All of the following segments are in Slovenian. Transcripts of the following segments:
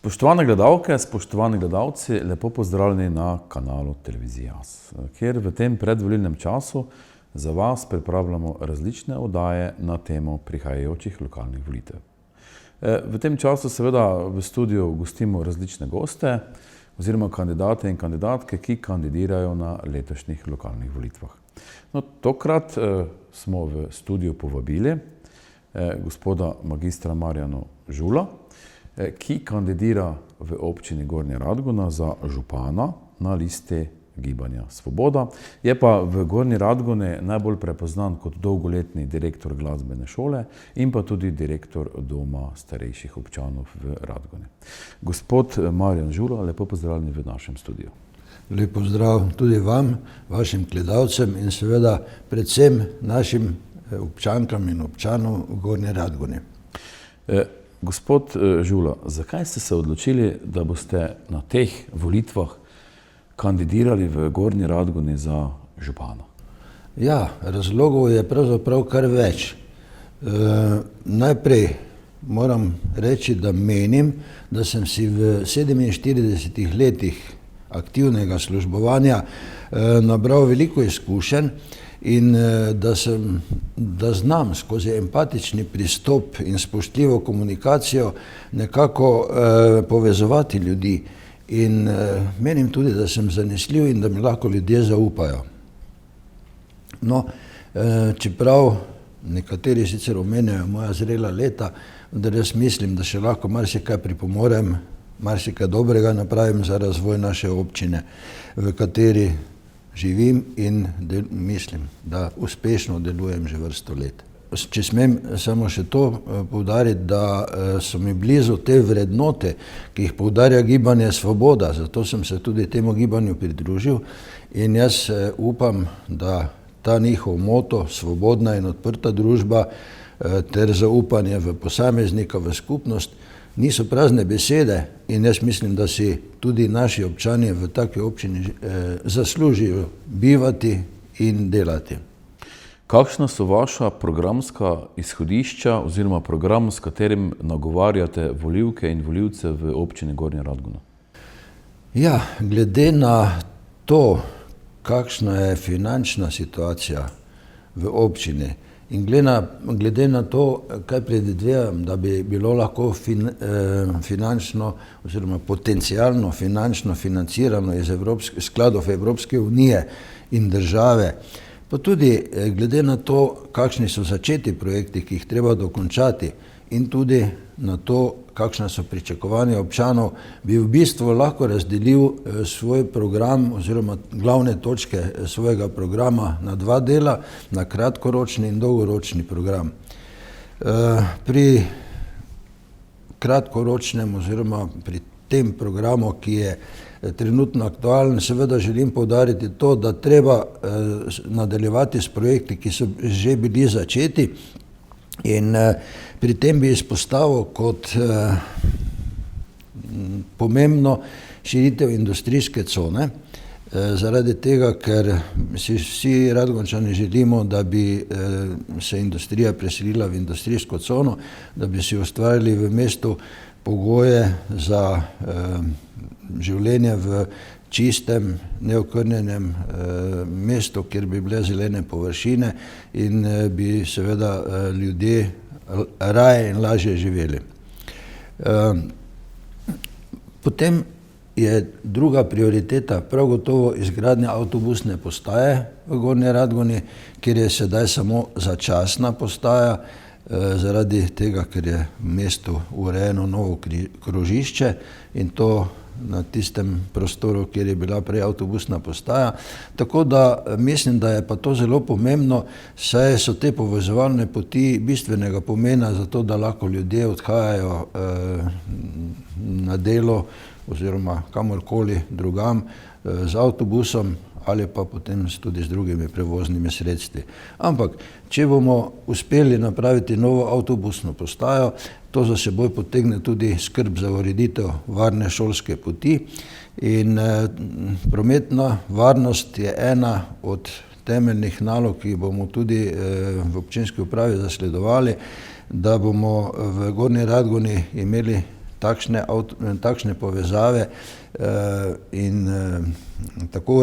Spoštovane gledalke, spoštovani gledalci, lepo pozdravljeni na kanalu Televizije Jaz, kjer v tem predvolilnem času za vas pripravljamo različne oddaje na temo prihajajočih lokalnih volitev. V tem času seveda v studiu gostimo različne goste oziroma kandidate in kandidatke, ki kandidirajo na letošnjih lokalnih volitvah. No, tokrat smo v studiu povabili gospoda magistra Marjana Žula, ki kandidira v občini Gornja Radgona za župana na listi Gibanja Svoboda. Je pa v Gornji Radgoni najbolj prepoznan kot dolgoletni direktor glasbene šole in pa tudi direktor doma starejših občanov v Radgoni. Gospod Marjan Žula, lepo pozdravljeni v našem studiu. Lep pozdrav tudi vam, vašim gledalcem in seveda predvsem našim občankam in občanom v Gornji Radgoni. Gospod Žula, zakaj ste se odločili, da boste na teh volitvah kandidirali v Gornji Radgoni za župana? Ja, razlogov je pravzaprav kar več. Najprej moram reči, da menim, da sem si v 47 letih aktivnega službovanja nabral veliko izkušenj in da znam skozi empatični pristop in spoštljivo komunikacijo nekako povezovati ljudi. In menim tudi, da sem zanesljiv in da mi lahko ljudje zaupajo. No, čeprav nekateri sicer omenjajo moja zrela leta, vendar jaz mislim, da še lahko marsikaj pripomorem, marsikaj dobrega napravim za razvoj naše občine, v kateri živim in mislim, da uspešno delujem že vrsto let. Če smem samo še to poudariti, da so mi blizu te vrednote, ki jih poudarja Gibanje Svoboda, zato sem se tudi temu gibanju pridružil in jaz upam, da ta njihov moto, svobodna in odprta družba ter zaupanje v posameznika, v skupnost, niso prazne besede in jaz mislim, da si tudi naši občani v taki občini zaslužijo bivati in delati. Kakšna so vaša programska izhodišča oziroma program, s katerim nagovarjate volivke in volivce v občini Gornja Radgona? Ja, glede na to, kakšna je finančna situacija v občini in glede na to, kaj predvidevam, da bi bilo lahko finančno oziroma potencialno finančno financirano iz skladov Evropske unije in države, pa tudi glede na to, kakšni so začeti projekti, ki jih treba dokončati in tudi na to, kakšna so pričakovanja občanov, bi v bistvu lahko razdelil svoj program oziroma glavne točke svojega programa na dva dela, na kratkoročni in dolgoročni program. Pri kratkoročnem oziroma pri tem programu, ki je trenutno aktualen, seveda želim poudariti to, da treba nadaljevati s projekti, ki so že bili začeti in pri tem bi izpostavil kot pomembno širitev industrijske cone, zaradi tega, ker si vsi Radgončani želimo, da bi se industrija preselila v industrijsko cono, da bi si ustvarili v mestu pogoje za življenje v čistem, neokrnjenem mestu, kjer bi bile zelene površine in bi seveda ljudje raje in lažje živeli. Potem je druga prioriteta prav gotovo izgradnja avtobusne postaje v Gornji Radgoni, kjer je sedaj samo začasna postaja, zaradi tega, ker je v mestu urejeno novo krožišče in to na tistem prostoru, kjer je bila prej avtobusna postaja. Tako da mislim, da je pa to zelo pomembno, saj so te povezovalne poti bistvenega pomena za to, da lahko ljudje odhajajo na delo oziroma kamorkoli drugam z avtobusom ali pa potem tudi z drugimi prevoznimi sredstvi. Ampak, če bomo uspeli napraviti novo avtobusno postajo, to za seboj potegne tudi skrb za ureditev varne šolske poti in prometna varnost je ena od temeljnih nalog, ki bomo tudi v občinski upravi zasledovali, da bomo v Gornji Radgoni imeli takšne povezave in tako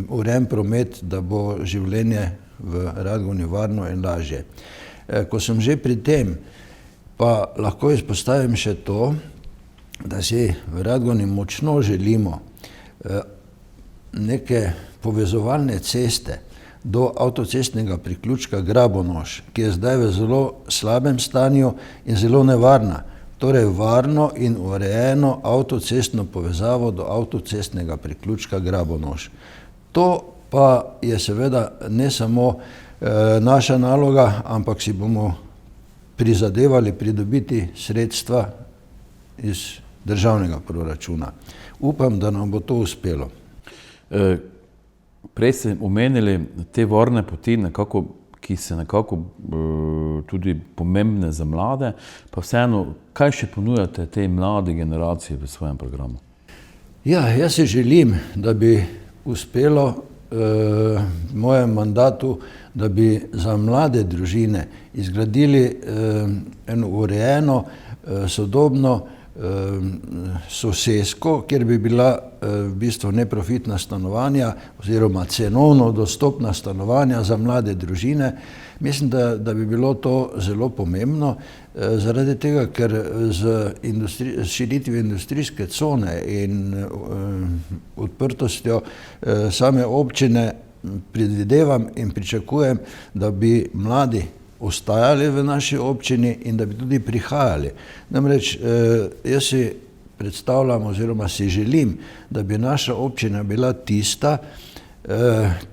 urejen promet, da bo življenje v Radgoni varno in lažje. Ko sem že pri tem, pa lahko izpostavim še to, da si v Radgoni močno želimo neke povezovalne ceste do avtocestnega priključka Grabonoš, ki je zdaj v zelo slabem stanju in zelo nevarna. Torej varno in urejeno avtocestno povezavo do avtocestnega priključka Grabonoš. To pa je seveda ne samo naša naloga, ampak si bomo prizadevali pridobiti sredstva iz državnega proračuna. Upam, da nam bo to uspelo. Prej ste omenili te varne poti, ki so nekako tudi pomembne za mlade, pa vseeno, kaj še ponujate tej mladi generaciji v svojem programu? Ja, jaz si želim, da bi uspelo v mojem mandatu, da bi za mlade družine izgradili eno urejeno, sodobno sosesko, kjer bi bila v bistvu neprofitna stanovanja oziroma cenovno dostopna stanovanja za mlade družine. Mislim, da bi bilo to zelo pomembno, zaradi tega, ker z širitvijo industrijske cone in odprtostjo same občine predvidevam in pričakujem, da bi mladi ostajali v naši občini in da bi tudi prihajali. Namreč jaz si predstavljam oziroma si želim, da bi naša občina bila tista,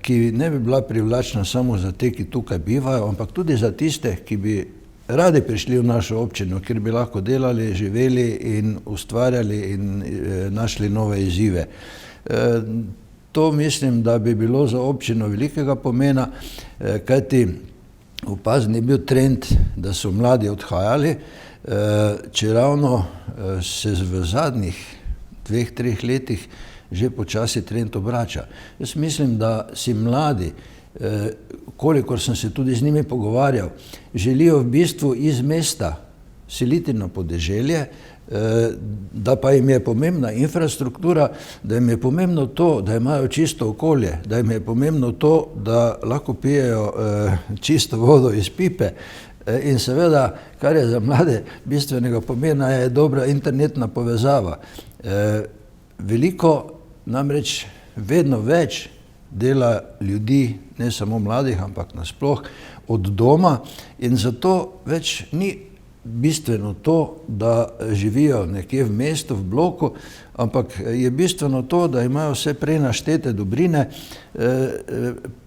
ki ne bi bila privlačna samo za te, ki tukaj bivajo, ampak tudi za tiste, ki bi radi prišli v našo občino, kjer bi lahko delali, živeli in ustvarjali in našli nove izzive. To mislim, da bi bilo za občino velikega pomena, kajti opazen je bil trend, da so mladi odhajali, čeravno se v zadnjih 2-3 letih že počasi trend obrača. Jaz mislim, da si mladi, kolikor sem se tudi z njimi pogovarjal, želijo v bistvu iz mesta seliti na podeželje, da pa jim je pomembna infrastruktura, da jim je pomembno to, da imajo čisto okolje, da jim je pomembno to, da lahko pijejo čisto vodo iz pipe in seveda, kar je za mlade bistvenega pomena, je dobra internetna povezava. Veliko, namreč vedno več dela ljudi, ne samo mladih, ampak nasploh od doma in zato več ni bistveno to, da živijo nekje v mestu, v bloku, ampak je bistveno to, da imajo vse prej naštete dobrine,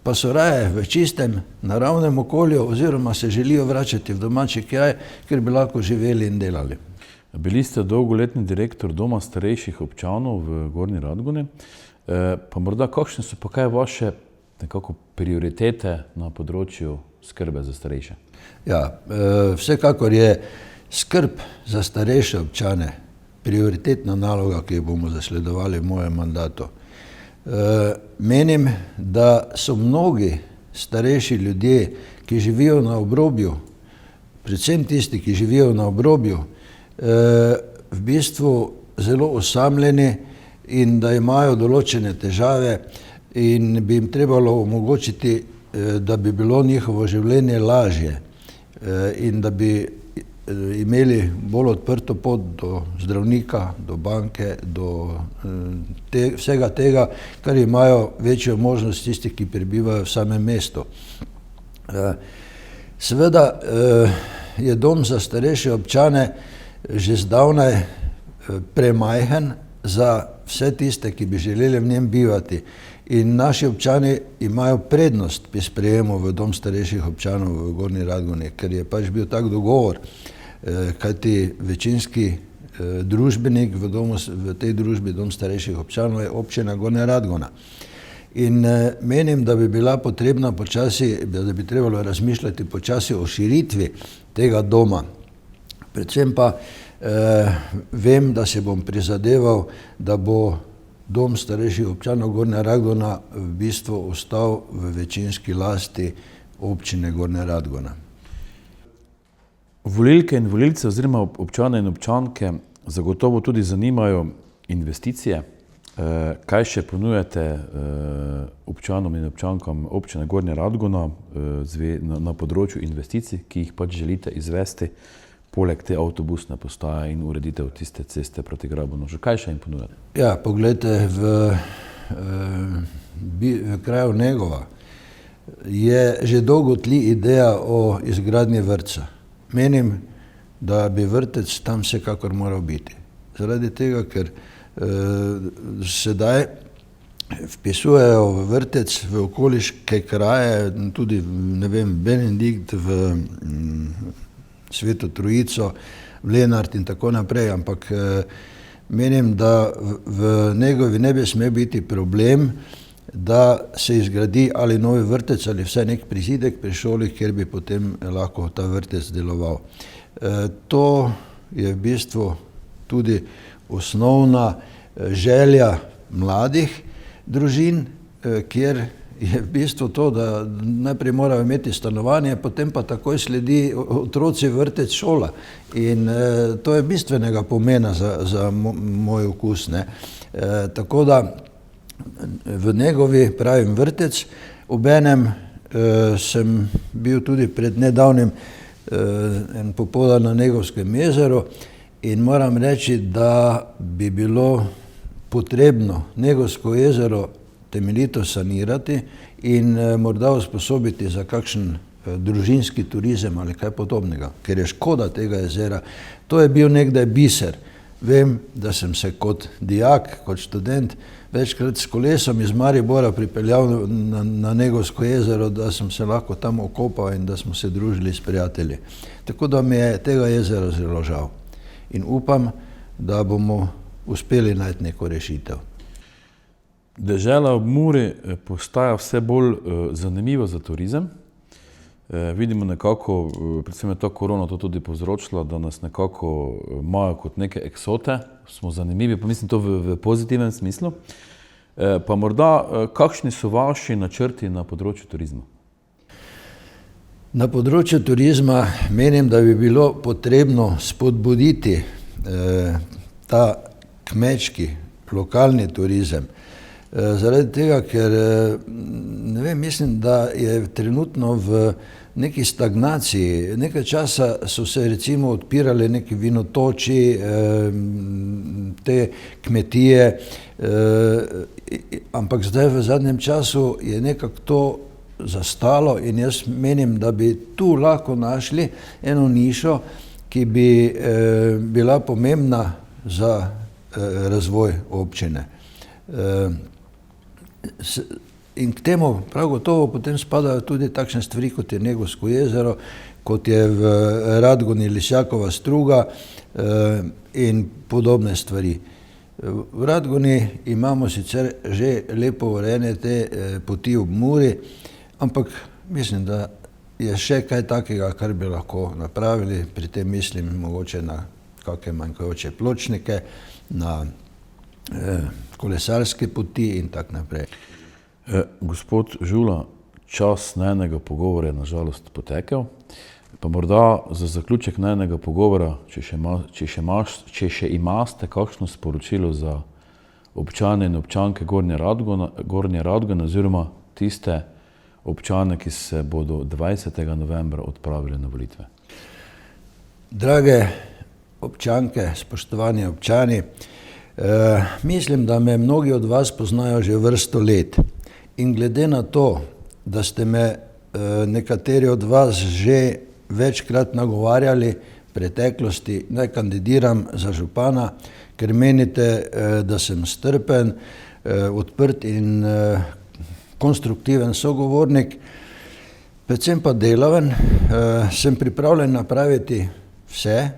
pa so raje v čistem naravnem okolju oziroma se želijo vračati v domači kraj, kjer bi lahko živeli in delali. Bili ste dolgoletni direktor Doma starejših občanov v Gornji Radgoni, pa morda kakšne so pa kaj vaše nekako prioritete na področju skrbe za starejše? Ja, vsekakor je skrb za starejše občane prioritetna naloga, ki jo bomo zasledovali v mojem mandatu. Menim, da so mnogi starejši ljudje, ki živijo na obrobju, predvsem tisti, ki živijo na obrobju, v bistvu zelo osamljeni in da imajo določene težave in bi jim trebalo omogočiti, da bi bilo njihovo življenje lažje in da bi imeli bolj odprto pot do zdravnika, do banke, do vsega tega, kar imajo večjo možnost tisti, ki prebivajo v samem mestu. Seveda je dom za starejše občane že zdavnaj premajhen za vse tiste, ki bi želeli v njem bivati. In naši občani imajo prednost pri sprejemu v dom starejših občanov v Gornji Radgoni, ker je pač bil tak dogovor, kajti večinski družbenik v tej družbi dom starejših občanov je občina Gornja Radgona. In menim, da bi bila potrebna počasi, da bi trebalo razmišljati počasi o širitvi tega doma. Predvsem pa vem, da se bom prizadeval, da bo dom starejših občanov Gornja Radgona v bistvu ostal v večinski lasti občine Gornja Radgona. Volilke in volilce oziroma občane in občanke zagotovo tudi zanimajo investicije. Kaj še ponujate občanom in občankam občine Gornja Radgona na področju investicij, ki jih pač želite izvesti, poleg te avtobusne postaje in ureditev tiste ceste proti Grabonožu? Kaj še jim ponujate? Ja, poglejte, v kraju Negova je že dolgo tli ideja o izgradnji vrtca. Menim, da bi vrtec tam vsekakor moral biti. Zaradi tega, ker sedaj vpisujejo v vrtec v okoliške kraje, tudi, ne vem, Benedikt, v Sveto Trojico, v Lenart in tako naprej, ampak menim, da v Negovi ne bi smel biti problem, da se izgradi ali novi vrtec ali vsaj nek prizidek pri šoli, kjer bi potem lahko ta vrtec deloval. To je v bistvu tudi osnovna želja mladih družin, kjer je v bistvu to, da najprej morajo imeti stanovanje, potem pa takoj sledi otroci, vrtec, šola. In to je bistvenega pomena za moj okus, ne. Tako da v Negovi pravim vrtec, obenem sem bil tudi pred nedavnim en popoldan na Negovskem jezeru in moram reči, da bi bilo potrebno Negovsko jezero temeljito sanirati in morda usposobiti za kakšen družinski turizem ali kaj podobnega, ker je škoda tega jezera. To je bil nekdaj biser. Vem, da sem se kot dijak, kot študent večkrat s kolesom iz Maribora pripeljal na Negovsko jezero, da sem se lahko tam okopal in da smo se družili s prijatelji. Tako da mi je tega jezera zelo žal. In upam, da bomo uspeli najti neko rešitev. Dežela ob Muri postaja vse bolj zanimiva za turizem. Vidimo nekako, predvsem je ta korona to tudi povzročila, da nas nekako imajo kot neke eksote, smo zanimivi, pa mislim to v pozitivnem smislu. Pa morda, kakšni so vaši načrti na področju turizma? Na področju turizma menim, da bi bilo potrebno spodbuditi ta kmečki, lokalni turizem. Zaradi tega, ker ne vem, mislim, da je trenutno v neki stagnaciji. Nekaj časa so se recimo odpirale neki vinotoči, te kmetije, ampak zdaj v zadnjem času je nekako to zastalo in jaz menim, da bi tu lahko našli eno nišo, ki bi bila pomembna za razvoj občine. In k temu prav gotovo potem spadajo tudi takšne stvari, kot je Negovsko jezero, kot je v Radgoni Lisjakova struga in podobne stvari. V Radgoni imamo sicer že lepo urejene te poti ob Muri, ampak mislim, da je še kaj takega, kar bi lahko napravili. Pri tem mislim mogoče na kakšne manjkajoče pločnike, na kolesarske poti in tako naprej. Gospod Žula, čas najinega pogovora je na žalost potekel. Pa morda za zaključek najinega pogovora, če še imate kakšno sporočilo za občane in občanke Gornje Radgone oziroma tiste občane, ki se bodo 20. novembra odpravili na volitve. Drage občanke, spoštovani občani, mislim, da me mnogi od vas poznajo že vrsto let. In glede na to, da ste me nekateri od vas že večkrat nagovarjali v preteklosti, naj kandidiram za župana, ker menite, da sem strpen, odprt in konstruktiven sogovornik, predvsem pa delaven, sem pripravljen napraviti vse,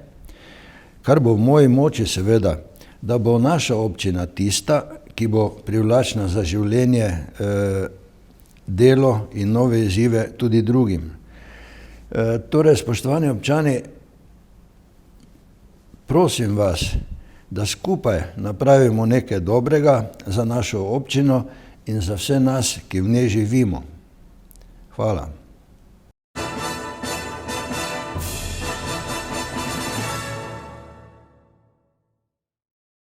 kar bo v moji moči seveda, da bo naša občina tista, ki bo privlačna za življenje, delo in nove izzive tudi drugim. Torej, spoštovani občani, prosim vas, da skupaj napravimo nekaj dobrega za našo občino in za vse nas, ki v njej živimo. Hvala.